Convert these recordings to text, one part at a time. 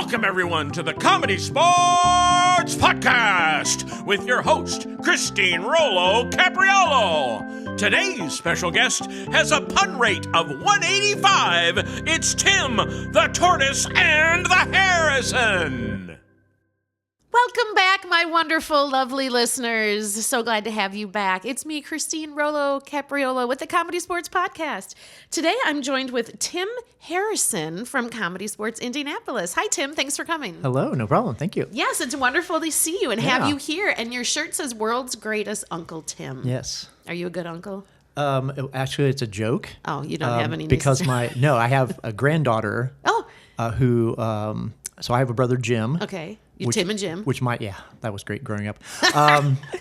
Welcome, everyone, to the ComedySportz Podcast with your host, Christine Rollo Capriolo. Today's special guest has a pun rate of 185. It's Tim, the Tortoise, and the Harrison. Welcome back, my wonderful, lovely listeners. So glad to have you back. It's me, Christine Rollo Capriolo, with the ComedySportz Podcast. Today, I'm joined with Tim Harrison from ComedySportz Indianapolis. Hi, Tim. Thanks for coming. Hello. No problem. Thank you. Yes, it's wonderful to see you and have you here. And your shirt says "World's Greatest Uncle Tim." Yes. Are you a good uncle? Actually, it's a joke. Oh, you don't have any because I have a granddaughter. Who so I have a brother, Jim. Okay. Tim and Jim. That was great growing up.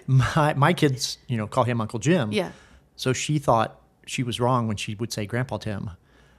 My kids, call him Uncle Jim. Yeah. So she thought she was wrong when she would say Grandpa Tim.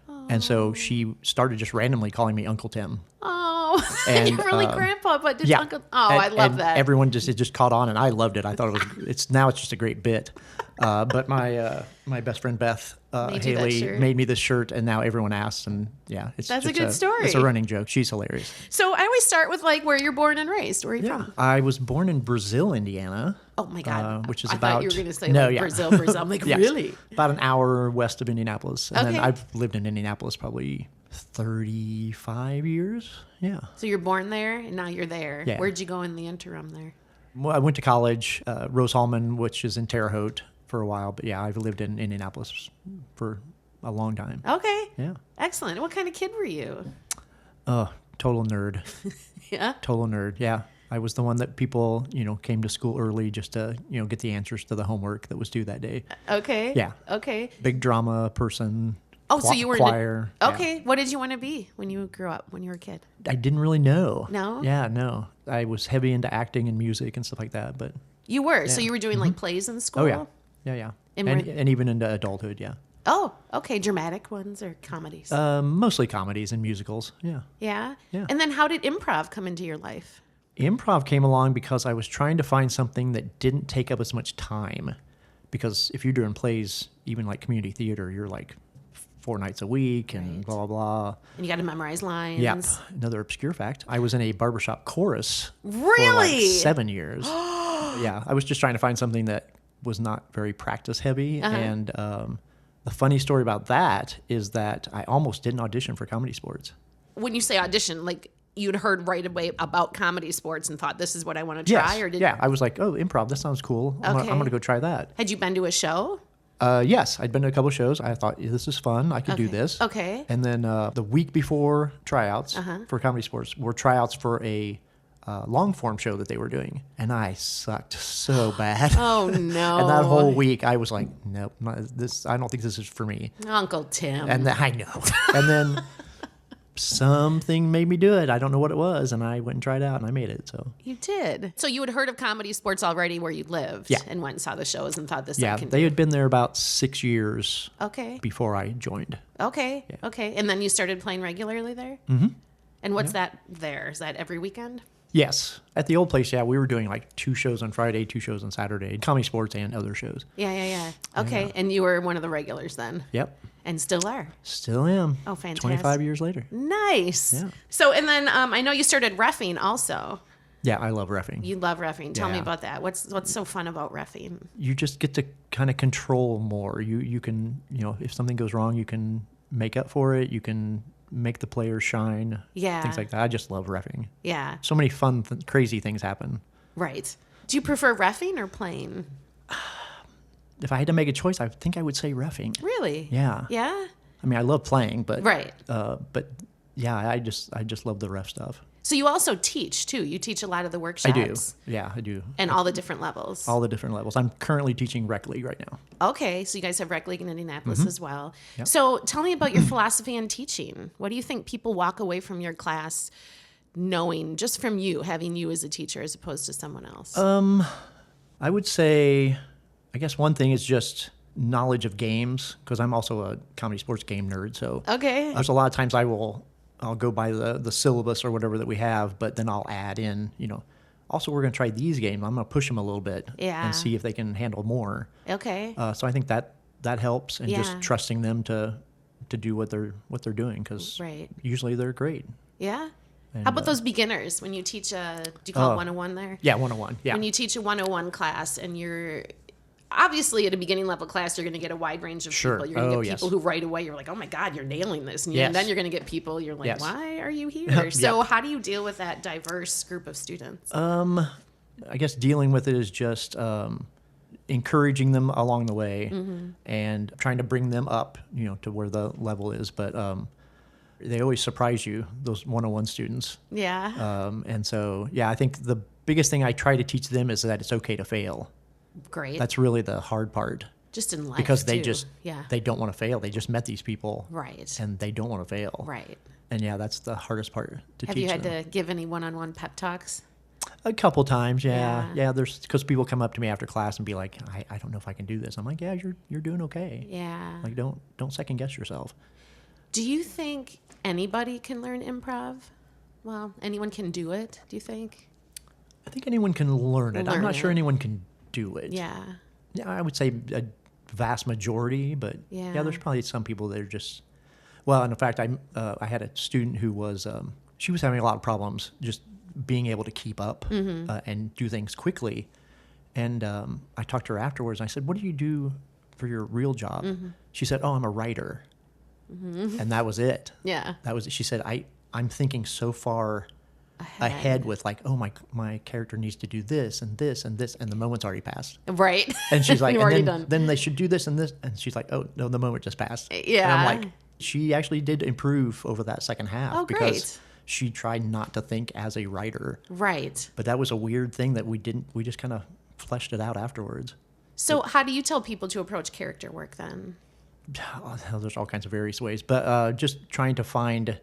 Oh. And so she started just randomly calling me Uncle Tim. Oh, and you're really Grandpa, but just Uncle. Oh, I love that. Everyone it just caught on, and I loved it. I thought it's just a great bit. But my best friend Beth Haley made me this shirt, and now everyone asks, and that's a good story. It's a running joke. She's hilarious. So I always start with where you're born and raised. Where are you from? I was born in Brazil, Indiana. Oh my God! Which is I about thought you were going to say Brazil. I'm like, really? About an hour west of Indianapolis, and then I've lived in Indianapolis probably 35 years. Yeah. So you're born there, and now you're there. Yeah. Where'd you go in the interim there? Well, I went to college, Rose-Hulman, which is in Terre Haute, for a while. But I've lived in Indianapolis for a long time. Okay. Yeah. Excellent. What kind of kid were you? Total nerd. Yeah. Total nerd. Yeah. I was the one that people, came to school early just to, get the answers to the homework that was due that day. Okay. Yeah. Okay. Big drama person. So you were choir. Okay. Yeah. What did you want to be when you grew up, when you were a kid? I didn't really know. No? Yeah, no. I was heavy into acting and music and stuff like that, but. You were? Yeah. So you were doing like plays in school? Oh, yeah. Yeah. And even into adulthood, yeah. Oh, okay. Dramatic ones or comedies? Mostly comedies and musicals, yeah. Yeah? Yeah. And then how did improv come into your life? Improv came along because I was trying to find something that didn't take up as much time. Because if you're doing plays, even like community theater, you're like 4 nights a week and blah, blah, blah. And you got to memorize lines. Yep. Another obscure fact. I was in a barbershop chorus really? For like 7 years. Yeah. I was just trying to find something that was not very practice heavy. Uh-huh. And the funny story about that is that I almost didn't audition for ComedySportz. When you say audition, like you'd heard right away about ComedySportz and thought, this is what I want to try? Yes. Or did... Yeah, I was like, oh, improv, that sounds cool. I'm going to go try that. Had you been to a show? Yes, I'd been to a couple of shows. I thought, this is fun. I could do this. Okay. And then the week before tryouts for ComedySportz were tryouts for a long form show that they were doing. And I sucked so bad. Oh, no. And that whole week, I was like, nope, I don't think this is for me. Uncle Tim. And I know. And then something made me do it. I don't know what it was. And I went and tried out and I made it. So you did. So you had heard of ComedySportz already where you lived. Yeah. And went and saw the shows and thought they had been there about 6 years. Okay. Before I joined. Okay. Yeah. Okay. And then you started playing regularly there? Mm-hmm. And what's that there? Is that every weekend? Yes. At the old place, we were doing like 2 shows on Friday, 2 shows on Saturday, ComedySportz and other shows. Yeah. Okay. Yeah. And you were one of the regulars then? Yep. And still are? Still am. Oh, fantastic. 25 years later. Nice. Yeah. So, and then I know you started reffing also. Yeah, I love reffing. You love reffing. Tell me about that. What's so fun about reffing? You just get to kind of control more. You can, if something goes wrong, you can make up for it. You can make the players shine. Yeah. Things like that. I just love reffing. Yeah. So many fun, crazy things happen. Right. Do you prefer reffing or playing? If I had to make a choice, I think I would say reffing. Really? Yeah. Yeah? I mean, I love playing, but right. But yeah, I just love the ref stuff. So you also teach too. You teach a lot of the workshops. I do. Yeah, I do. And all the different levels. All the different levels. I'm currently teaching Rec League right now. Okay, so you guys have Rec League in Indianapolis as well. Yep. So tell me about your philosophy in teaching. What do you think people walk away from your class knowing, just from you, having you as a teacher as opposed to someone else? I would say, I guess one thing is just knowledge of games, because I'm also a ComedySportz game nerd. So okay. There's a lot of times I'll go by the syllabus or whatever that we have, but then I'll add in, also we're going to try these games. I'm going to push them a little bit and see if they can handle more. Okay. So I think that helps, and just trusting them to do what they're doing, because usually they're great. Yeah. And, how about those beginners when you teach do you call it 101 there? Yeah, 101. Yeah. When you teach a 101 class and you're obviously at a beginning level class, you're going to get a wide range of people. You're going to get people who right away you're like, oh my God, you're nailing this. And then you're going to get people you're like, why are you here? So how do you deal with that diverse group of students? I guess dealing with it is just encouraging them along the way and trying to bring them up, to where the level is. But they always surprise you, those 101 students. Yeah. And so, I think the biggest thing I try to teach them is that it's okay to fail. Great. That's really the hard part. Just in life, because they too. they don't want to fail. They just met these people. Right. And they don't want to fail. Right. And that's the hardest part to teach them. Have you had to give any one-on-one pep talks? A couple times, yeah. There's because people come up to me after class and be like, I don't know if I can do this. I'm like, yeah, you're doing okay. Yeah. Like don't second guess yourself. Do you think anybody can learn improv? Well, anyone can do it. Do you think? I think anyone can learn it. I'm not sure anyone can do it. Yeah. Yeah, I would say a vast majority, but there's probably some people that are just. Well, and in fact, I had a student who was she was having a lot of problems just being able to keep up and do things quickly. And I talked to her afterwards, and I said, what do you do for your real job? She said, oh, I'm a writer. And that was it. Yeah. That was it. She said, I'm thinking so far ahead with like, oh, my character needs to do this and this and this, and the moment's already passed. Right. And she's like, and then they should do this and this. And she's like, oh, no, the moment just passed. Yeah. And I'm like, she actually did improve over that second half. Oh, because great. She tried not to think as a writer. Right. But that was a weird thing that we just kind of fleshed it out afterwards. So how do you tell people to approach character work then? There's all kinds of various ways, but just trying to find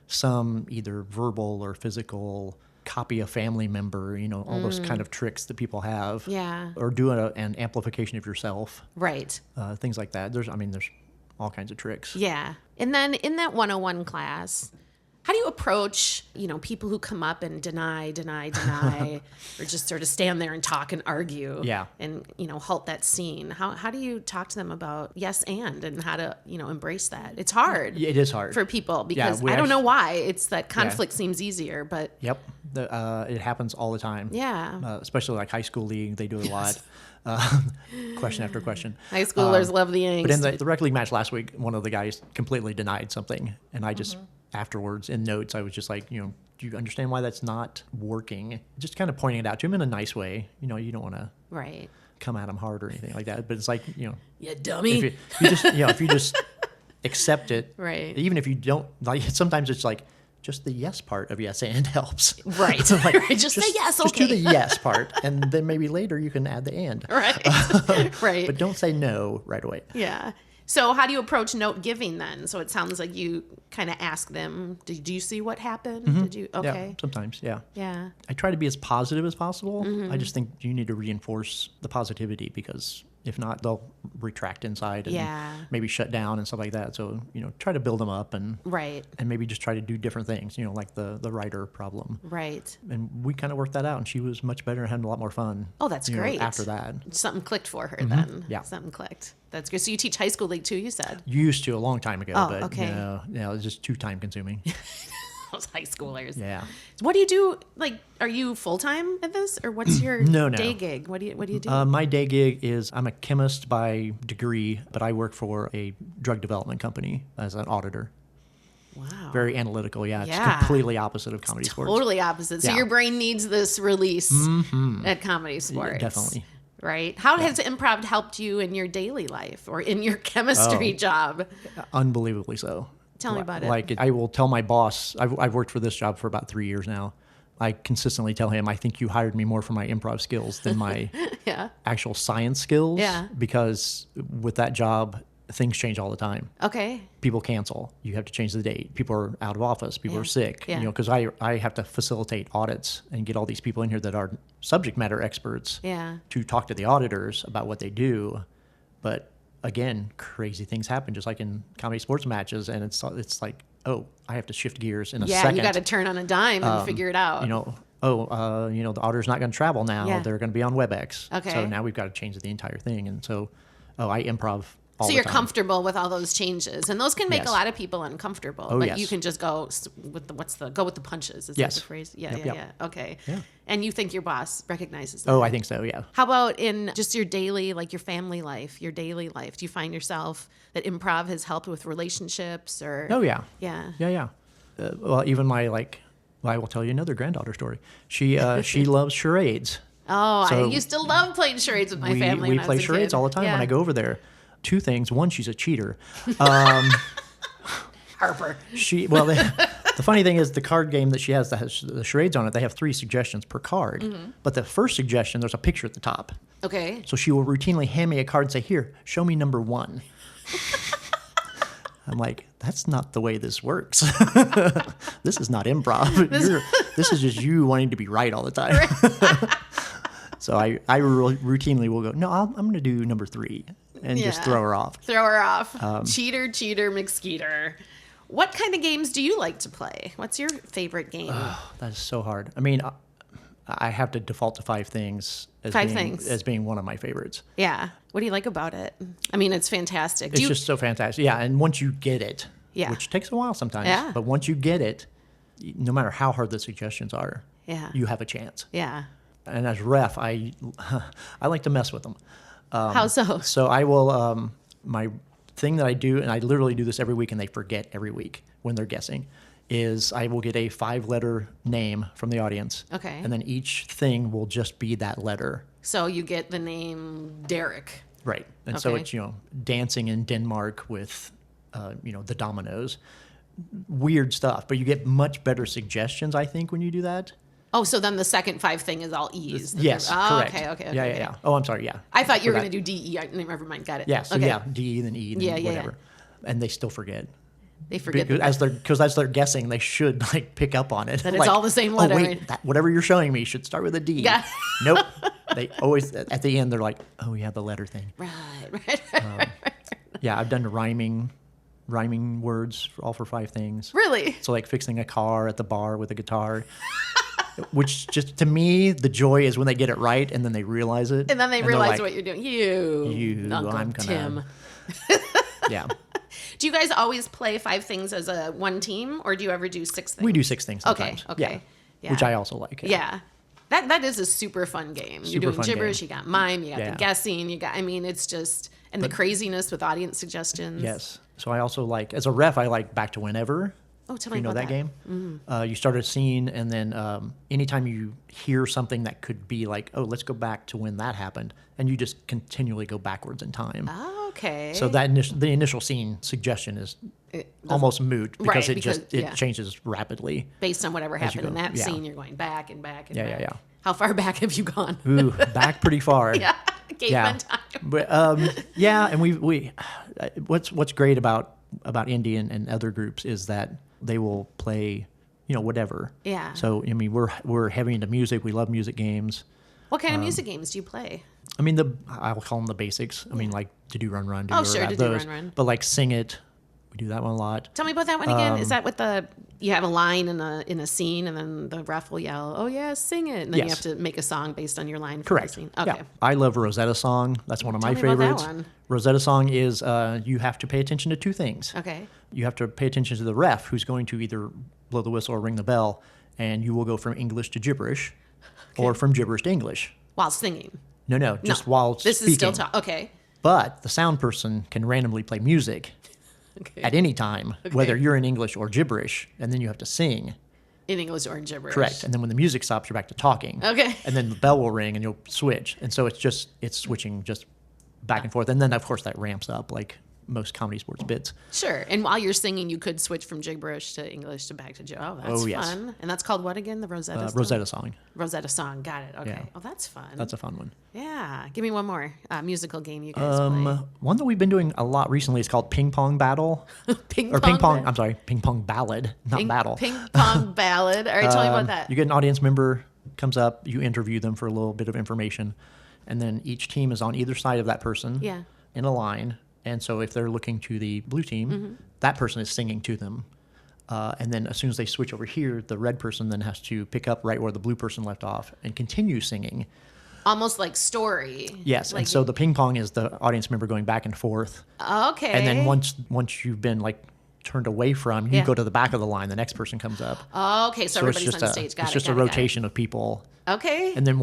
some either verbal or physical, copy a family member, all those kind of tricks that people have. Yeah. Or do an amplification of yourself. Right. Things like that. There's all kinds of tricks. Yeah. And then in that 101 class, how do you approach, people who come up and deny, or just sort of stand there and talk and argue and, halt that scene? How do you talk to them about yes and how to, embrace that? It's hard. It is hard. For people because I don't know why. It's that conflict seems easier, but. Yep. It happens all the time. Yeah. Especially like high school league, they do it a lot. Question after question. High schoolers love the angst. But in the rec league match last week, one of the guys completely denied something, and I just afterwards in notes I was just like, do you understand why that's not working? Just kind of pointing it out to him in a nice way. You don't want to come at him hard or anything like that. But it's like you dummy. If you just accept it, right? Even if you don't like, sometimes it's like. Just the yes part of yes and helps. Right. Just say yes, okay. Just do the yes part, and then maybe later you can add the and. Right. Right. But don't say no right away. Yeah. So how do you approach note giving then? So it sounds like you kind of ask them, did you see what happened? Did you? Okay. Yeah, sometimes, yeah. Yeah. I try to be as positive as possible. I just think you need to reinforce the positivity because if not, they'll retract inside and maybe shut down and stuff like that. So, try to build them up and maybe just try to do different things, like the writer problem. Right. And we kind of worked that out, and she was much better and had a lot more fun. Oh, that's great. After that. Something clicked for her then. Yeah. Something clicked. That's good. So you teach high school league too, you said? Used to a long time ago, but okay. It's just too time consuming. Those high schoolers. Yeah. What do you do? Like, are you full-time at this or what's your day gig? What do you do? My day gig is I'm a chemist by degree, but I work for a drug development company as an auditor. Wow. Very analytical. Yeah. It's completely opposite of ComedySportz. Totally opposite. So your brain needs this release at ComedySportz. Yeah, definitely. Right. How has improv helped you in your daily life or in your chemistry job? Unbelievably so. Tell me about it. Like, I will tell my boss, I've worked for this job for about 3 years now. I consistently tell him, I think you hired me more for my improv skills than my actual science skills. Yeah. Because with that job, things change all the time. Okay. People cancel. You have to change the date. People are out of office. People are sick. Yeah. Because I have to facilitate audits and get all these people in here that are subject matter experts to talk to the auditors about what they do. But again, crazy things happen, just like in ComedySportz matches, and it's like, oh, I have to shift gears in a second. Yeah, you got to turn on a dime and figure it out. The auditor's not going to travel now. Yeah. They're going to be on WebEx. Okay. So now we've got to change the entire thing. And so, I improv So you're comfortable with all those changes, and those can make Yes. a lot of people uncomfortable. Oh, but yes. you can just go with the punches. Is Yes. that the phrase? Yeah, Yep. yeah. Okay. Yeah. And you think your boss recognizes that? Oh, I think so. Yeah. How about in just your daily, like your family life, your daily life? Do you find yourself that improv has helped with relationships or? Oh, yeah. Yeah. Yeah. Well, even I will tell you another granddaughter story. She loves charades. Oh, So I used to love playing charades with my family. We when I play was a charades kid. all the time Yeah. when I go over there. Two things. One, she's a cheater. Harper. The funny thing is the card game that she has that has the charades on it, they have 3 suggestions per card. Mm-hmm. But the first suggestion, there's a picture at the top. Okay. So she will routinely hand me a card and say, "Here, show me number 1." I'm like, that's not the way this works. This is not improv. This is just you wanting to be right all the time. So I routinely will go, "No, I'm going to do number 3," and just throw her off. Cheater, McSkeeter. What kind of games do you like to play? What's your favorite game? That is so hard. I mean, I have to default to 5 things as being one of my favorites. Yeah. What do you like about it? I mean, it's fantastic. It's just so fantastic. Yeah, and once you get it, Yeah. which takes a while sometimes, Yeah. but once you get it, no matter how hard the suggestions are, Yeah. you have a chance. Yeah. And as ref, I like to mess with them. How so? So I will, my thing that I do, and I literally do this every week, and they forget every week when they're guessing, is I will get a 5-letter name from the audience. Okay. And then each thing will just be that letter. So you get the name Derek. Right. And so Okay. it's, dancing in Denmark with, the dominoes. Weird stuff. But you get much better suggestions, I think, when you do that. Oh, so then the second 5 thing is all E's. Yes, Oh, correct. okay. Yeah. Oh, I'm sorry, yeah. I thought you were For going to that. do DE. Never mind. Got it. Yeah, so okay. yeah, D, then E, then Yeah, whatever. And they still forget. They forget Because as they're guessing, they should pick up on it. That it's all the same letter. Oh, wait, whatever you're showing me should start with a D. Yeah. Nope. They always, at the end, they're like, "Oh, yeah, the letter thing." Right. Yeah, I've done rhyming words for 5 things. Really? So like fixing a car at the bar with a guitar. Which just, to me, the joy is when they get it right and then they realize it. And then they they're realize like, what you're doing. You Uncle I'm Tim. Yeah. Do you guys always play 5 things as a one team, or do you ever do 6 things? We do 6 things sometimes. Okay. Yeah. Which I also like. Yeah. That is a super fun game. You're doing fun gibberish, game. you got mime, you got Yeah. the guessing, it's just, and the craziness with audience suggestions. Yes. So I also like, as a ref, I like Back to Whenever. Oh, tell You me know about that game? Mm-hmm. You start a scene, and then anytime you hear something that could be like, "Oh, let's go back to when that happened," and you just continually go backwards in time. Oh, okay. So that the initial scene suggestion is almost moot because it changes rapidly. Based on whatever happened go. in that Yeah. scene, you're going back and back and back. Yeah. How far back have you gone? Ooh, back pretty far. Yeah, caveman time. But and we what's great about indie and other groups is that they will play, whatever. Yeah. So I mean, we're heavy into music. We love music games. What kind of music games do you play? I mean, I'll call them the basics. I mean, like To Do Run Run. Oh, sure, To Do Run Run. But like Sing It, we do that one a lot. Tell me about that one again. Is that with you have a line in a scene, and then the ref will yell, "Oh yeah, sing it," and then you have to make a song based on your line. Correct. The scene. Okay. Yeah. I love Rosetta Song. That's one of my Tell me about favorites. that one. Rosetta Song is you have to pay attention to 2 things. Okay. You have to pay attention to the ref, who's going to either blow the whistle or ring the bell, and you will go from English to gibberish, or from gibberish to English. While singing. No, just while this speaking. is still talk. Okay. But the sound person can randomly play music at any time, whether you're in English or gibberish, and then you have to sing. In English or in gibberish. Correct. And then when the music stops, you're back to talking. Okay. And then the bell will ring and you'll switch. And so it's switching just back and forth. And then, of course, that ramps up like most comedy sports bits. Sure. And while you're singing, you could switch from gibberish to English to back to Joe. Oh, that's fun. And that's called what again? The Rosetta Song? Rosetta Song. Rosetta Song. Got it. Okay. Yeah. Oh, that's fun. That's a fun one. Yeah. Give me one more musical game you guys play. One that we've been doing a lot recently is called Ping Pong Battle. Ping Pong Ballad, not battle. Ping Pong Ballad. All right, tell me about that. You get an audience member, comes up, you interview them for a little bit of information, and then each team is on either side of that person in a line. And so if they're looking to the blue team, that person is singing to them. And then as soon as they switch over here, the red person then has to pick up right where the blue person left off and continue singing. Almost like story. Yes, like, and so the ping pong is the audience member going back and forth. Okay. And then once you've been like turned away from, you go to the back of the line. The next person comes up. Okay, so everybody's on stage. It's just a rotation of people. Okay. And then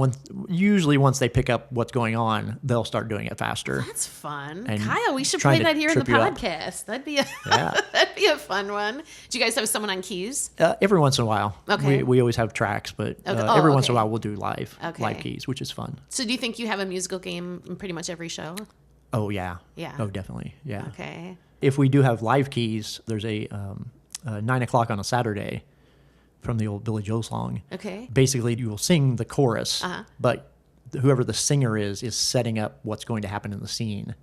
usually once they pick up what's going on, they'll start doing it faster. That's fun. And Kyle, we should play that here in the podcast. That'd be a fun one. Do you guys have someone on keys? Every once in a while. Okay. We always have tracks, but every once in a while we'll do live keys, which is fun. So do you think you have a musical game in pretty much every show? Oh, yeah. Yeah. Oh, definitely. Yeah. Okay. If we do have live keys, there's a 9 o'clock on a Saturday from the old Billy Joel song. Okay. Basically, you will sing the chorus, but whoever the singer is setting up what's going to happen in the scene.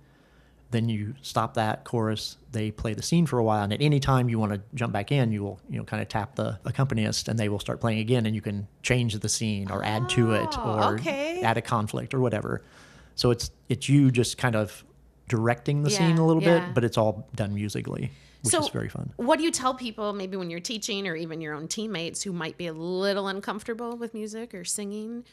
Then you stop that chorus, they play the scene for a while, and at any time you want to jump back in, you will kind of tap the accompanist, and they will start playing again, and you can change the scene or add to it or add a conflict or whatever. So it's you just kind of directing the scene a little bit, but it's all done musically, which is very fun. What do you tell people maybe when you're teaching or even your own teammates who might be a little uncomfortable with music or singing?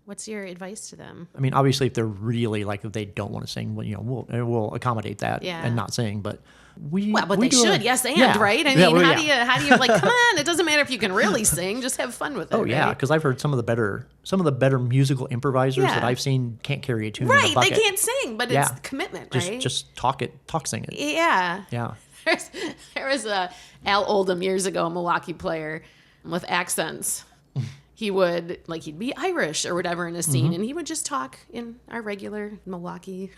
What's your advice to them? I mean, obviously, if they're really if they don't want to sing, we'll accommodate that and not sing. But they should, yes, right? I mean, how do you like? Come on, it doesn't matter if you can really sing; just have fun with it. Oh yeah, because I've heard some of the better musical imperisers that I've seen can't carry a tune. Right, in a bucket. They can't sing, but it's commitment, right? Just talk sing it. Yeah, yeah. There was Al Oldham years ago, a Milwaukee player with accents. He would, he'd be Irish or whatever in a scene, and he would just talk in our regular Milwaukee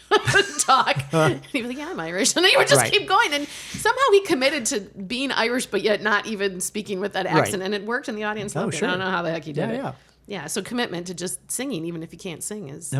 talk. And he'd be like, yeah, I'm Irish. And then he would just keep going. And somehow he committed to being Irish, but yet not even speaking with that accent. And it worked, and the audience loved it. I don't know how the heck he did it. Yeah, so commitment to just singing, even if you can't sing, is...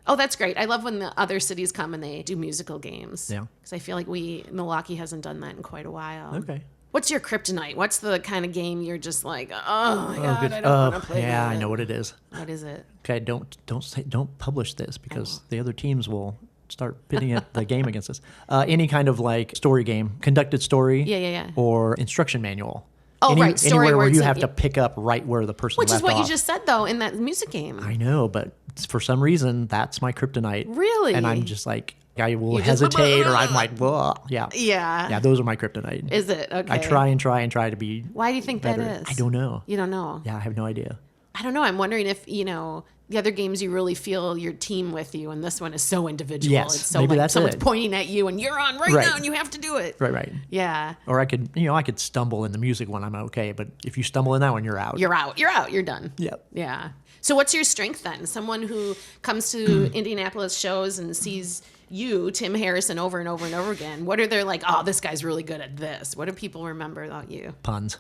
Oh, that's great. I love when the other cities come and they do musical games. Yeah. Because I feel like Milwaukee hasn't done that in quite a while. Okay. What's your kryptonite? What's the kind of game you're just like, oh my God, I don't want to play Yeah, I know what it is. What is it? Okay, don't publish this because the other teams will start pitting the game against us. Any kind of story game, conducted story, or instruction manual. Oh, right. Story anywhere where you have to pick up right where the person left off. Which is what you just said, though, in that music game. I know, but for some reason, that's my kryptonite. Really? And I'm just like, I will hesitate, or I'm like, whoa. Yeah. Yeah. Yeah, those are my kryptonite. Is it? Okay. I try to be Why do you think better. that is? I don't know. You don't know? Yeah, I have no idea. I don't know. I'm wondering if, the other games you really feel your team with you, and this one is so individual. Yes, it's so maybe that's someone's it. pointing at you, and you're on right now, and you have to do it. Right. Yeah. Or I could stumble in the music one, I'm okay, but if you stumble in that one, you're out. You're out. You're done. Yep. Yeah. So what's your strength then? Someone who comes to Indianapolis shows and sees you, Tim Harrison, over and over and over again. What are they like, oh, this guy's really good at this? What do people remember about you? Puns.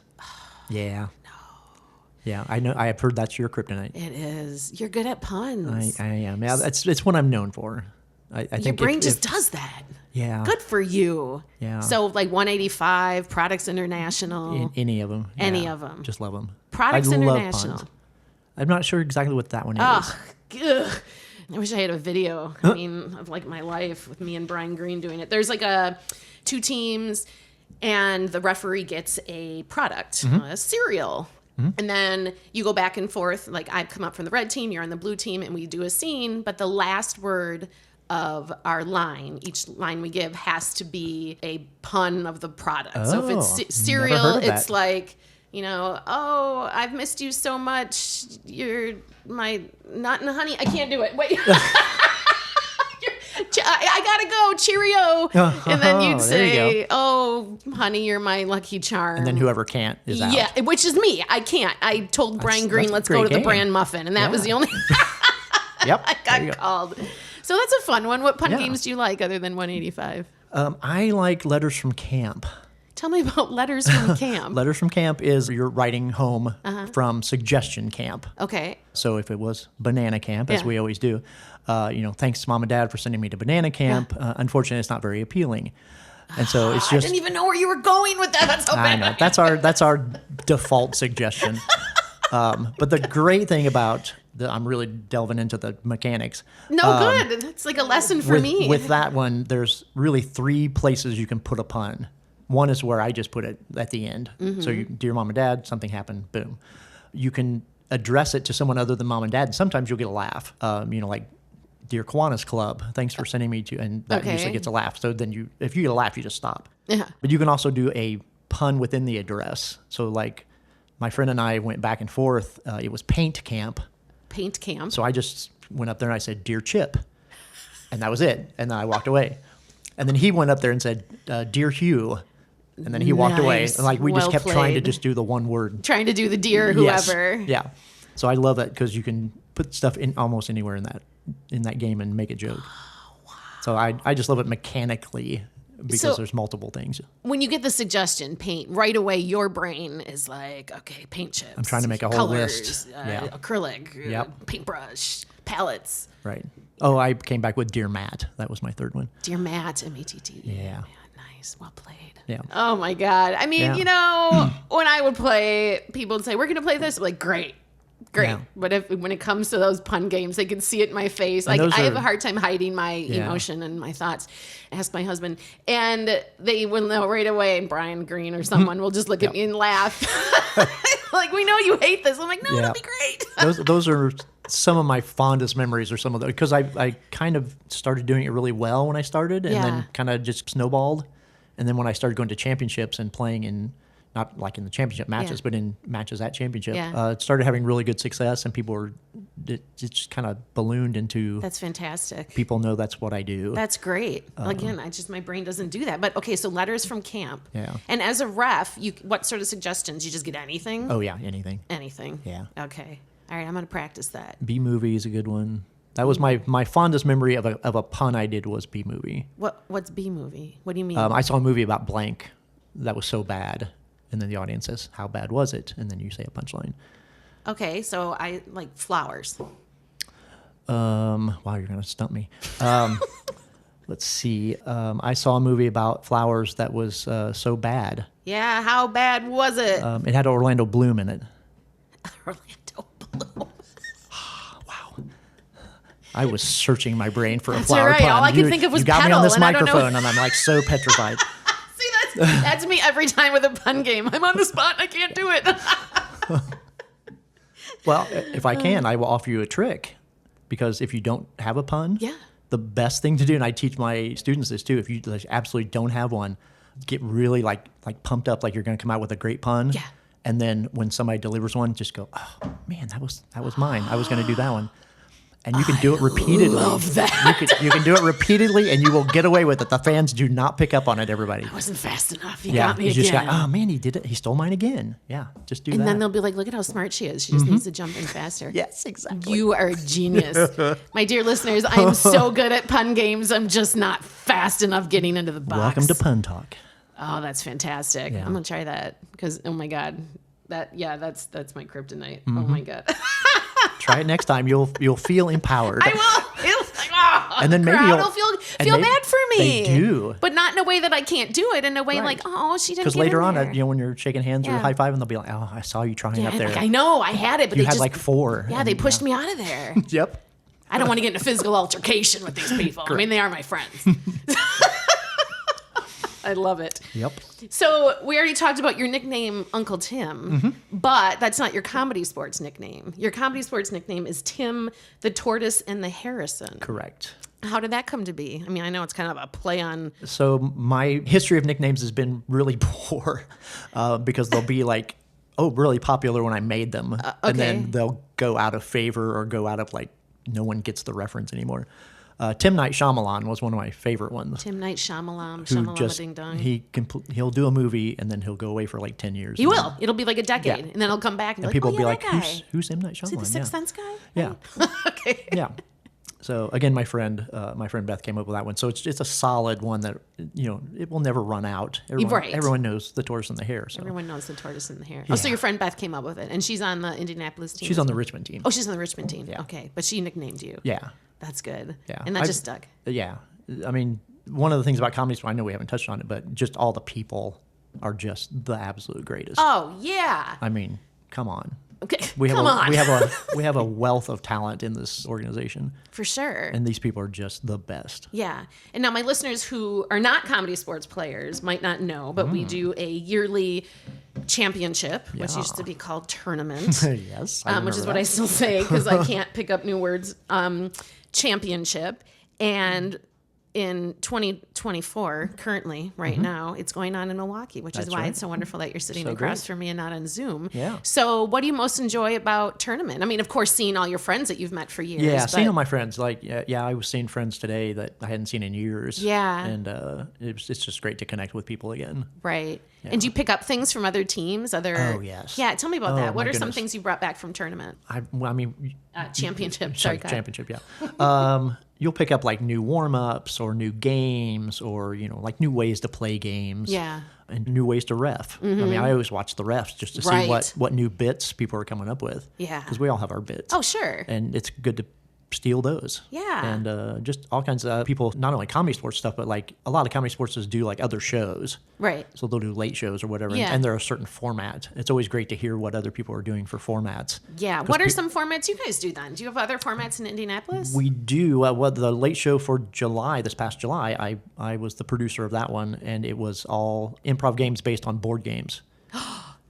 Yeah. Yeah, I know. I have heard that's your kryptonite. It is. You're good at puns. I am. Yeah, it's what I'm known for. I think your brain just does that. Yeah. Good for you. Yeah. So 185, Products International. Any of them. Any of them. Just love them. Products International. Love puns. I'm not sure exactly what that one is. Ugh. I wish I had a video. Of my life with me and Brian Green doing it. There's two teams, and the referee gets a product, a cereal. And then you go back and forth. I come up from the red team, you're on the blue team, and we do a scene. But the last word of our line, each line we give, has to be a pun of the product. Oh, so if it's cereal, it's like, oh, I've missed you so much. You're my nut and honey. I can't do it. Wait. I gotta go, Cheerio. And then you'd say, oh, honey, you're my lucky charm. And then whoever can't is out. Yeah, which is me. I can't. I told Brian Green, let's go to the Bran Muffin. And that was the only... Yep. I got called. So that's a fun one. What pun games do you like other than 185? I like Letters from Camp. Tell me about Letters from Camp. Letters from Camp is you're writing home from Suggestion Camp. Okay. So if it was Banana Camp, as we always do, thanks to Mom and Dad for sending me to Banana Camp. Unfortunately, it's not very appealing. And so it's just... I didn't even know where you were going with that. That's so bad. I know. That's our default suggestion. But the great thing about... I'm really delving into the mechanics. No, good. That's like a lesson for me. With that one, there's really 3 places you can put a pun. One is where I just put it at the end. So Dear Mom and Dad, something happened, boom. You can address it to someone other than mom and dad, and sometimes you'll get a laugh. Like, Dear Kiwanis Club, thanks for sending me to, and that usually gets a laugh. So then if you get a laugh, you just stop. Yeah. But you can also do a pun within the address. So like, my friend and I went back and forth. It was paint camp. Paint camp. So I just went up there and I said, Dear Chip. And that was it. And then I walked away. And then he went up there and said, Dear Hugh. And then he walked away. And like, we just kept trying to just do the one word. Trying to do the dear whoever. Yes. Yeah. So I love that because you can put stuff in almost anywhere in that game and make a joke. Oh, wow. So I just love it mechanically because there's multiple things. When you get the suggestion, paint, right away your brain is like, okay, paint chips. I'm trying to make a whole list. Acrylic, paintbrush, palettes. Right. Oh, I came back with Dear Matt. That was my third one. Dear Matt, M-A-T-T. Yeah. Nice. Well played. Yeah. Oh, my God. I mean, when I would play, people would say, we're going to play this. I'm like, great. Yeah. But when it comes to those pun games, they can see it in my face. Like, I have a hard time hiding my emotion and my thoughts. Ask my husband. And they will know right away. And Brian Green or someone will just look at me and laugh. Like, we know you hate this. I'm like, no, it'll be great. Those are some of my fondest memories, or some of the, because I kind of started doing it really well when I started, and then kind of just snowballed. And then when I started going to championships and playing in, not like in the championship matches, but in matches at championship, it started having really good success, and it just kind of ballooned into. That's fantastic. People know that's what I do. That's great. Again, my brain doesn't do that. But okay, so letters from camp. Yeah. And as a ref, what sort of suggestions? You just get anything? Oh yeah, anything. Anything. Yeah. Okay. All right, I'm going to practice that. B-movie is a good one. That was my fondest memory of a pun I did was B-movie. What's B-movie? What do you mean? I saw a movie about blank that was so bad, and then the audience says, how bad was it? And then you say a punchline. Okay, so I like flowers. Wow, you're going to stump me. Let's see. I saw a movie about flowers that was so bad. Yeah, how bad was it? It had Orlando Bloom in it. Orlando Bloom. Wow. I was searching my brain for a That's flower right. pun. All I could think of was you got petal, me on this and microphone, and I'm like so petrified. See, that's me every time with a pun game. I'm on the spot. I can't do it. Well, if I can, I will offer you a trick, because if you don't have a pun, the best thing to do, and I teach my students this too, if you absolutely don't have one, get really like pumped up, like you're going to come out with a great pun. Yeah. And then when somebody delivers one, just go, oh man, that was mine. I was going to do that one. And you can do it repeatedly. Love that. You can do it repeatedly, and you will get away with it. The fans do not pick up on it, everybody. I wasn't fast enough. You got me you again. Just got, oh man, he did it. He stole mine again. Yeah, just do that. And then they'll be like, look at how smart she is. She just needs to jump in faster. Yes, exactly. You are a genius. My dear listeners, I am so good at pun games. I'm just not fast enough getting into the box. Welcome to Pun Talk. Oh, that's fantastic. Yeah. I'm going to try that because, oh my God. That's my kryptonite. Oh my God. Try it next time. You'll feel empowered. I will. It's like, oh, and then maybe you'll feel bad for me. They do, but not in a way that I can't do it. In a way like, oh, she didn't. Because later on, when you're shaking hands or high fiving, they'll be like, oh, I saw you trying up there. Like, I know, I had it, but you they had just like 4. Yeah, they pushed me out of there. Yep. I don't want to get in a physical altercation with these people. I mean, they are my friends. I love it. Yep. So we already talked about your nickname, Uncle Tim, but that's not your ComedySportz nickname. Your ComedySportz nickname is Tim, the Tortoise, and the Harrison. Correct. How did that come to be? I mean, I know it's kind of a play on... So my history of nicknames has been really poor because they'll be like, really popular when I made them. And then they'll go out of favor or go out of no one gets the reference anymore. Tim Night Shyamalan was one of my favorite ones. Tim Night Shyamalan, Ding Dong. He'll do a movie and then he'll go away for 10 years. He will. It'll be like a decade, and then he'll come back and people will be like, guy. Who's M. Night Shyamalan? Is he the Sixth Sense guy? Yeah. Okay. Yeah. So again, my friend Beth came up with that one. So it's a solid one that it will never run out. Everyone knows the tortoise and the hare. So. Everyone knows the tortoise and the hare. Yeah. Oh, so your friend Beth came up with it, and she's on the Indianapolis team. She's on the Richmond team. Oh, she's on the Richmond team. Yeah. Okay, but she nicknamed you. Yeah. That's good. Yeah. And that just stuck. Yeah. I mean, one of the things about comedy, I know we haven't touched on it, but just all the people are just the absolute greatest. Oh yeah. I mean, come on. Okay. We have a wealth of talent in this organization. For sure. And these people are just the best. Yeah. And now my listeners who are not ComedySportz players might not know, but we do a yearly championship, which used to be called tournament. Yes. Which is what I still say because I can't pick up new words. Championship. And in 2024, currently, right now, it's going on in Milwaukee, which is why it's so wonderful that you're sitting across from me and not on Zoom. Yeah. So what do you most enjoy about tournament? I mean, of course, seeing all your friends that you've met for years. Yeah, seeing all my friends. Like, I was seeing friends today that I hadn't seen in years. Yeah. And it's just great to connect with people again. Right. Yeah. And do you pick up things from other teams? Oh, yes. Yeah, tell me about that. What are some things you brought back from tournament? Championship. Sorry, championship, yeah. You'll pick up like new warm-ups or new games or, like new ways to play games. Yeah. And new ways to ref. Mm-hmm. I mean, I always watch the refs just to see what new bits people are coming up with. Yeah. Because we all have our bits. Oh, sure. And it's good to steal those. Yeah. And just all kinds of people, not only comedy sports stuff, but like a lot of comedy sports do like other shows. Right. So they'll do late shows or whatever. Yeah. And they're a certain format. It's always great to hear what other people are doing for formats. Yeah. What are some formats you guys do then? Do you have other formats in Indianapolis? We do. The late show for July, this past July, I was the producer of that one. And it was all improv games based on board games.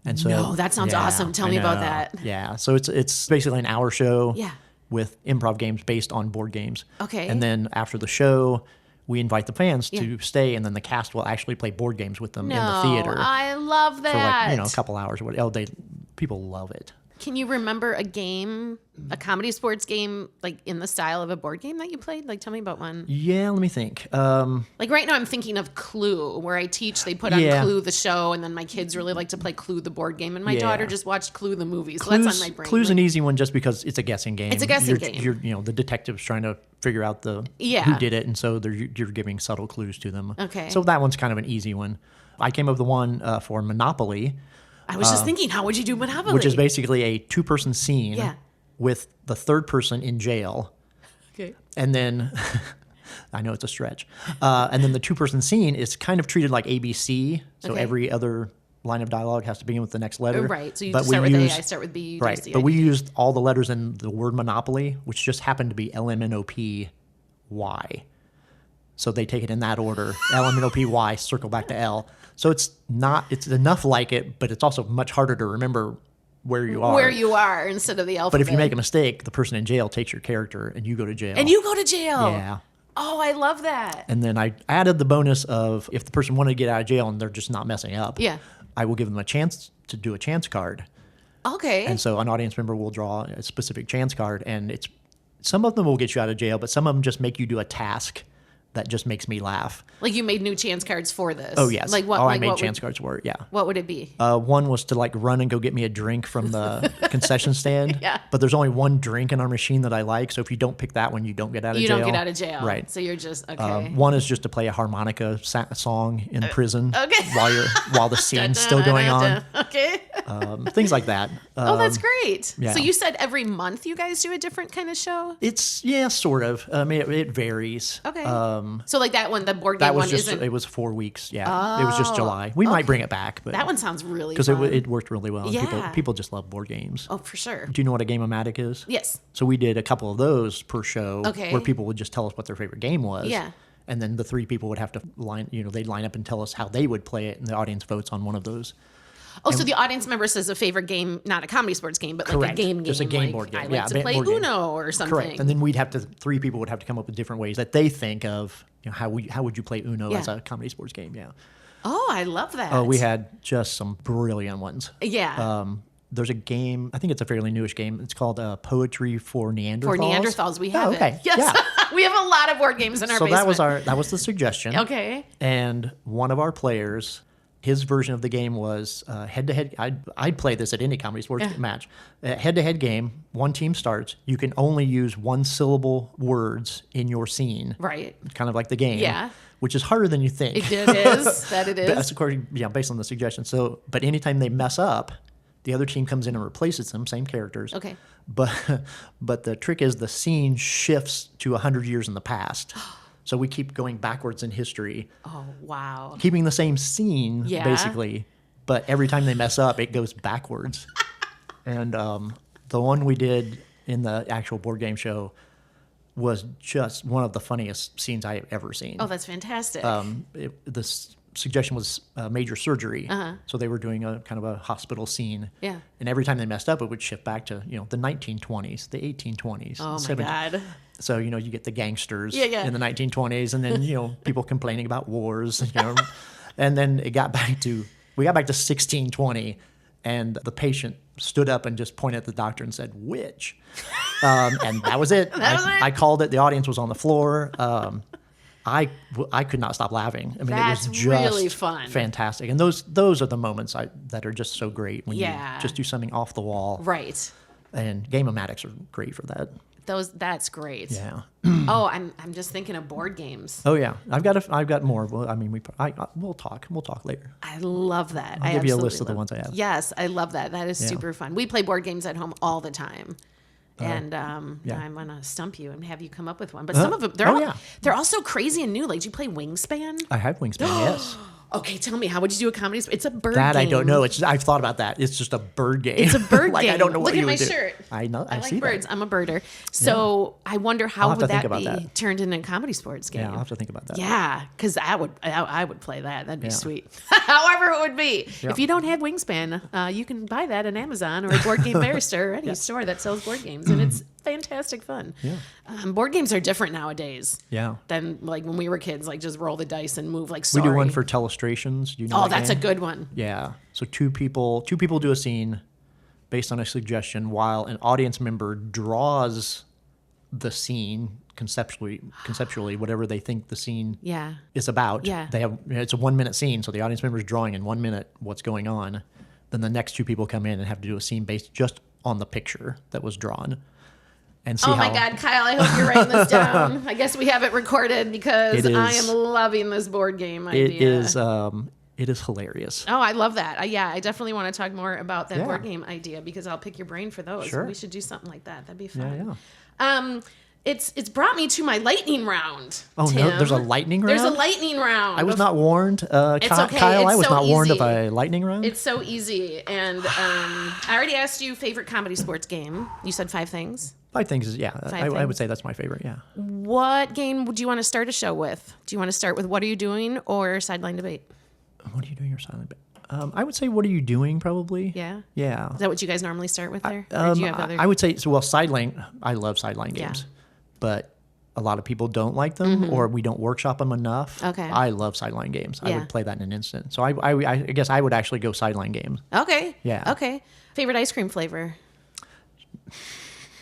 And so, no, that sounds awesome. Tell me about that. Yeah. So it's basically an hour show. Yeah. With improv games based on board games. Okay. And then after the show, we invite the fans to stay, and then the cast will actually play board games with them in the theater. I love that. For like, a couple hours or whatever. People love it. Can you remember a game, a comedy sports game, like in the style of a board game that you played? Like, tell me about one. Yeah, let me think. Like right now I'm thinking of Clue, where I teach, they put on Clue the show, and then my kids really like to play Clue the board game, and my daughter just watched Clue the movie, so that's on my brain. Clue's an easy one just because it's a guessing game. It's a guessing game. You're the detective's trying to figure out who did it, and so you're giving subtle clues to them. Okay. So that one's kind of an easy one. I came up with one for Monopoly. I was just thinking, how would you do Monopoly? Which is basically a two-person scene with the third person in jail. Okay. And then, I know it's a stretch. And then the two-person scene is kind of treated like ABC. So every other line of dialogue has to begin with the next letter. Right. So you start with A, I start with B. Right. But we used all the letters in the word Monopoly, which just happened to be LMNOPY. So they take it in that order. LMNOPY, circle back to L. So it's enough like it, but it's also much harder to remember where you are. Where you are instead of the alphabet. But if you make a mistake, the person in jail takes your character and you go to jail. Yeah. Oh, I love that. And then I added the bonus of if the person wanted to get out of jail and they're just not messing up, I will give them a chance to do a chance card. Okay. And so an audience member will draw a specific chance card, and some of them will get you out of jail, but some of them just make you do a task that just makes me laugh. Like you made new chance cards for this? Oh, yes. Like what? I made chance cards for it, yeah. What would it be? One was to like run and go get me a drink from the concession stand. Yeah. But there's only one drink in our machine that I like, so if you don't pick that one, you don't get out of jail. You don't get out of jail. Right. So you're just, okay. One is just to play a harmonica song in prison okay. while the scene's still going on. Okay. Things like that. That's great. Yeah. So you said every month you guys do a different kind of show? It's, sort of. I mean, it varies. Okay. So like that one, the board game one isn't... It was 4 weeks, yeah. It was just July. We might bring it back. But that one sounds really fun. Because it worked really well. Yeah. People just love board games. Oh, for sure. Do you know what a game-o-matic is? Yes. So we did a couple of those per show where people would just tell us what their favorite game was. Yeah. And then the three people would have to they'd line up and tell us how they would play it, and the audience votes on one of those. Oh, so the audience member says a favorite game, not a comedy sports game, but like a game. Just a game board game. I like to play Uno or something. Correct. And then three people would have to come up with different ways that they think of, how would you play Uno as a comedy sports game? Yeah. Oh, I love that. Oh, we had just some brilliant ones. Yeah. There's a game, I think it's a fairly newish game. It's called Poetry for Neanderthals. For Neanderthals, we have it. Yes. Yeah. We have a lot of board games in our basement. So that was the suggestion. Okay. And one of our players, his version of the game was head-to-head. I'd play this at any comedy sports match. Head-to-head game, one team starts. You can only use one-syllable words in your scene. Right. Kind of like the game. Yeah. Which is harder than you think. It is. That it is. That's according, based on the suggestion. So, but anytime they mess up, the other team comes in and replaces them, same characters. Okay. But the trick is the scene shifts to 100 years in the past. So we keep going backwards in history. Oh, wow. Keeping the same scene, basically. But every time they mess up, it goes backwards. And the one we did in the actual board game show was just one of the funniest scenes I have ever seen. Oh, that's fantastic. suggestion was major surgery. So they were doing a kind of a hospital scene. Yeah. And every time they messed up, it would shift back to, the 1920s, the 1820s. Oh, my God. So, you get the gangsters in the 1920s, and then, people complaining about wars, and then we got back to 1620, and the patient stood up and just pointed at the doctor and said, "Which?" And that was it. I called it. The audience was on the floor. I could not stop laughing. I mean, That's it was just really fun. Fantastic. And those are the moments that are just so great when you just do something off the wall. Right. And Game-O-Matics are great for that. That's great. Yeah. Oh, I'm just thinking of board games. Oh yeah, I've got more. Well, I mean, we'll talk later. I love that. I'll give you a list of the ones I have. Yes, I love that. That is super fun. We play board games at home all the time. And I'm gonna stump you and have you come up with one. But some of them, they're also crazy and new. Like, do you play Wingspan? I have Wingspan. Yes. Okay, tell me, how would you do a comedy? It's a bird game. That I don't know. I've thought about that. It's just a bird game. It's a bird like, game. I don't know what you would do. Look at my shirt. I know. I like see birds. that. I'm a birder. So I wonder how would that be turned into a comedy sports game? Yeah, I'll have to think about that. Yeah, because I would play that. That'd be sweet. However it would be. Yeah. If you don't have Wingspan, you can buy that on Amazon or a Board Game Barrister or any store that sells board games, and it's fantastic fun. Yeah. Board games are different nowadays. Yeah. Than like when we were kids, like just roll the dice and move like Sorry. We do one for Telestrations. Do you know that's a good one. Yeah. So two people do a scene based on a suggestion while an audience member draws the scene conceptually, whatever they think the scene is about. Yeah. It's a 1 minute scene, so the audience member is drawing in 1 minute what's going on. Then the next two people come in and have to do a scene based just on the picture that was drawn. And see my God, Kyle, I hope you're writing this down. I guess we have it recorded because I am loving this board game idea. It is hilarious. Oh, I love that. I definitely want to talk more about that board game idea because I'll pick your brain for those. Sure. We should do something like that. That'd be fun. Yeah. It's brought me to my lightning round. Oh, Tim. No, there's a lightning round? There's a lightning round. I was not warned. It's okay. Kyle, I was so not easy. warned of a lightning round. It's so easy. And I already asked you favorite comedy sports game. You said 5 things. 5 things is, I would say that's my favorite, yeah. What game would you want to start a show with? Do you want to start with What Are You Doing or Sideline Debate? What Are You Doing or Sideline Debate? I would say What Are You Doing, probably. Yeah? Yeah. Is that what you guys normally start with there? Or do you have other? I would say, Sideline, I love Sideline games. But a lot of people don't like them or we don't workshop them enough. Okay. I love Sideline games. I would play that in an instant. So I guess I would actually go Sideline games. Okay. Yeah. Okay. Favorite ice cream flavor?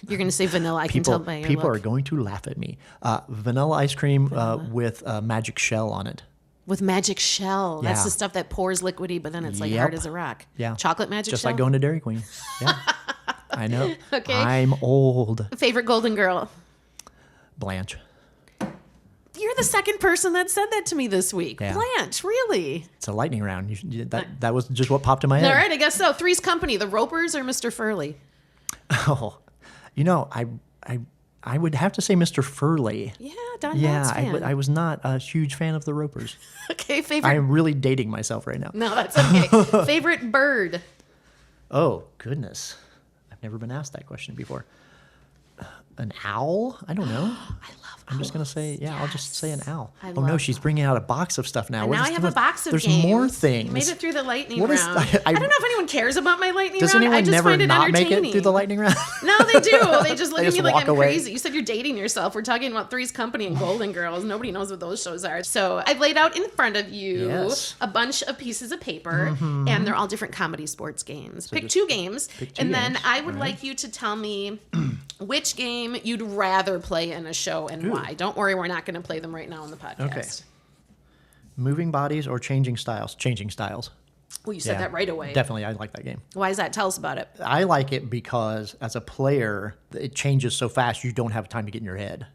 You're going to say vanilla. I can tell by your People look. are going to laugh at me. Vanilla ice cream with magic shell on it. With magic shell. That's the stuff that pours liquidy, but then it's like hard as a rock. Yeah. Chocolate magic Just shell? like going to Dairy Queen. Yeah. I know. Okay. I'm old. Favorite Golden Girl? Blanche. You're the second person that said that to me this week. Yeah. Blanche, really? It's a lightning round. That was just what popped in my head. All right, I guess so. Three's Company, the Ropers or Mr. Furley? Oh, I would have to say Mr. Furley. Yeah, Don Knotts fan. I was not a huge fan of the Ropers. Okay, favorite. I'm really dating myself right now. No, that's okay. Favorite bird? Oh, goodness. I've never been asked that question before. An owl? I don't know. I love I'm just going to say, I'll just say an owl. Oh, no, she's bringing out a box of stuff now. And now I have a box of There's games. more things. You made it through the lightning round. I don't know if anyone cares about my lightning Does round. anyone I just never find it not make entertaining. it through the lightning round? No, they do. They just look at me like I'm away. crazy. You said you're dating yourself. We're talking about Three's Company and Golden Girls. Nobody knows what those shows are. So I've laid out in front of you a bunch of pieces of paper, and they're all different comedy sports games. So pick 2 games, then I would like you to tell me which game you'd rather play in a show and why. Don't worry, we're not going to play them right now on the podcast. Okay. Moving bodies or changing styles? Changing styles. Well, you said that right away. Definitely, I like that game. Why is that? Tell us about it. I like it because as a player, it changes so fast you don't have time to get in your head.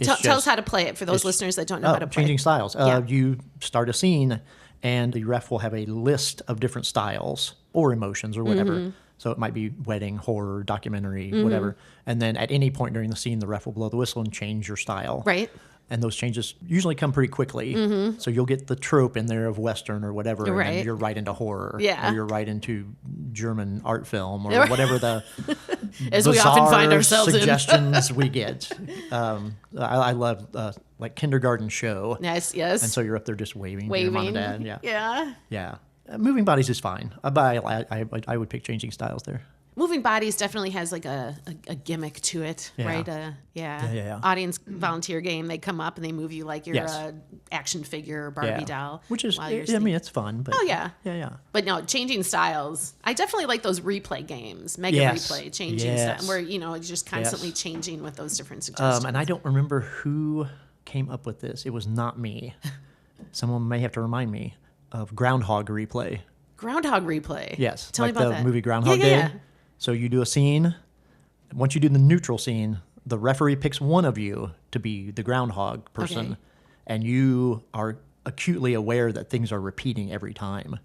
Tell us how to play it for those listeners that don't know how to play. Changing styles. You start a scene, and the ref will have a list of different styles or emotions or whatever. So it might be wedding, horror, documentary, whatever. And then at any point during the scene, the ref will blow the whistle and change your style. Right. And those changes usually come pretty quickly. So you'll get the trope in there of Western or whatever, and then you're right into horror. Yeah. Or you're right into German art film or whatever the as we often find ourselves suggestions we get. I love like kindergarten show. Yes. And so you're up there just waving to your mom and dad. Yeah. Moving bodies is fine. But I would pick changing styles there. Moving bodies definitely has like a gimmick to it, right? Yeah. Audience volunteer game. They come up and they move you like you're a action figure or Barbie doll. Which is, it's fun. But Yeah. But no, changing styles. I definitely like those replay games, replay, changing styles, where, it's just constantly changing with those different suggestions. And I don't remember who came up with this. It was not me. Someone may have to remind me of Groundhog Replay. Groundhog Replay? Yes. Tell me about that. Like the movie Groundhog Day. Yeah. So you do a scene. Once you do the neutral scene, the referee picks one of you to be the groundhog person, and you are acutely aware that things are repeating every time.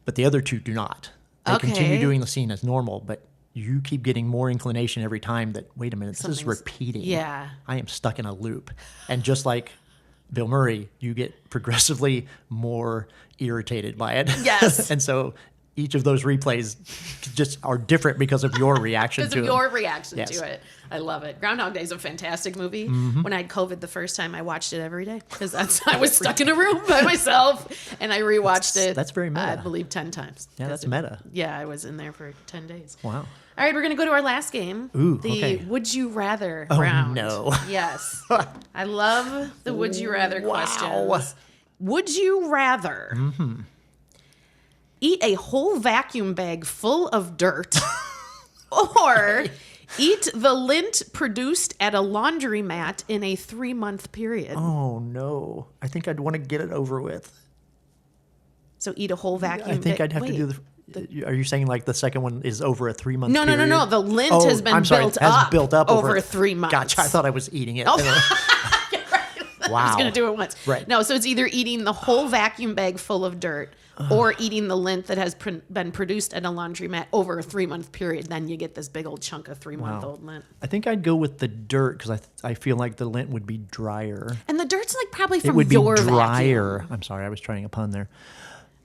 But the other two do not. They continue doing the scene as normal, but you keep getting more inclination every time that, wait a minute, this is repeating. Yeah. I am stuck in a loop. And just like Bill Murray, you get progressively more irritated by it. Yes. And so each of those replays just are different because of your reaction to it. Because of your reaction to it. I love it. Groundhog Day is a fantastic movie. Mm-hmm. When I had COVID the first time, I watched it every day because I was stuck in a room by myself, and I rewatched it. That's very meta. I believe 10 times. Yeah, that's meta. Yeah, I was in there for 10 days. Wow. All right, we're going to go to our last game. Ooh, the Would You Rather round. No. Yes. I love the Would You Rather questions. Would you rather eat a whole vacuum bag full of dirt or eat the lint produced at a laundromat in a 3-month period? Oh, no. I think I'd want to get it over with. So eat a whole vacuum bag? I think I'd have to do are you saying like the second one is over a 3-month period? No. The lint has been built up over 3 months. Gotcha. I thought I was eating it. Oh. Wow. I was going to do it once. Right. No, so it's either eating the whole vacuum bag full of dirt or eating the lint that has been produced at a laundromat over a 3-month period. Then you get this big old chunk of 3-month-old lint. I think I'd go with the dirt because I feel like the lint would be drier. And the dirt's like probably from it would your be drier. vacuum. I'm sorry, I was trying a pun there.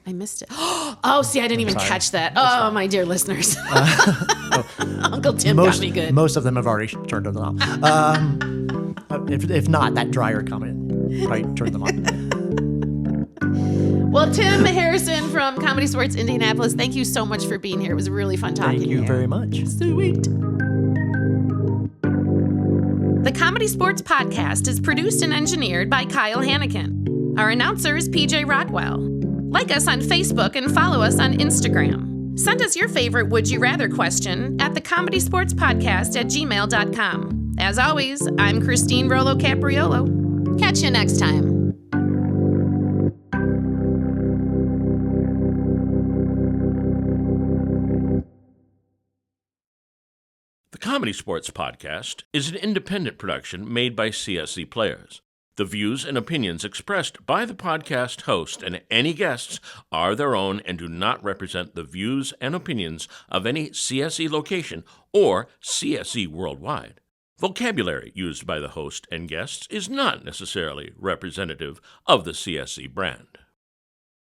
I missed it. Oh, see, I didn't even catch that. Oh, my dear listeners. Uncle Tim got me good. Most of them have already turned it off. If not, that drier comment probably turned them on. Well, Tim Harrison from ComedySportz Indianapolis, thank you so much for being here. It was really fun talking to you. Thank you very much. Sweet. The ComedySportz Podcast is produced and engineered by Kyle Hanneken. Our announcer is PJ Rockwell. Like us on Facebook and follow us on Instagram. Send us your favorite Would You Rather question at the ComedySportsPodcast@gmail.com. As always, I'm Christine Rollo Capriolo. Catch you next time. The ComedySportz Podcast is an independent production made by CSz players. The views and opinions expressed by the podcast host and any guests are their own and do not represent the views and opinions of any CSz location or CSz Worldwide. Vocabulary used by the host and guests is not necessarily representative of the CSz brand.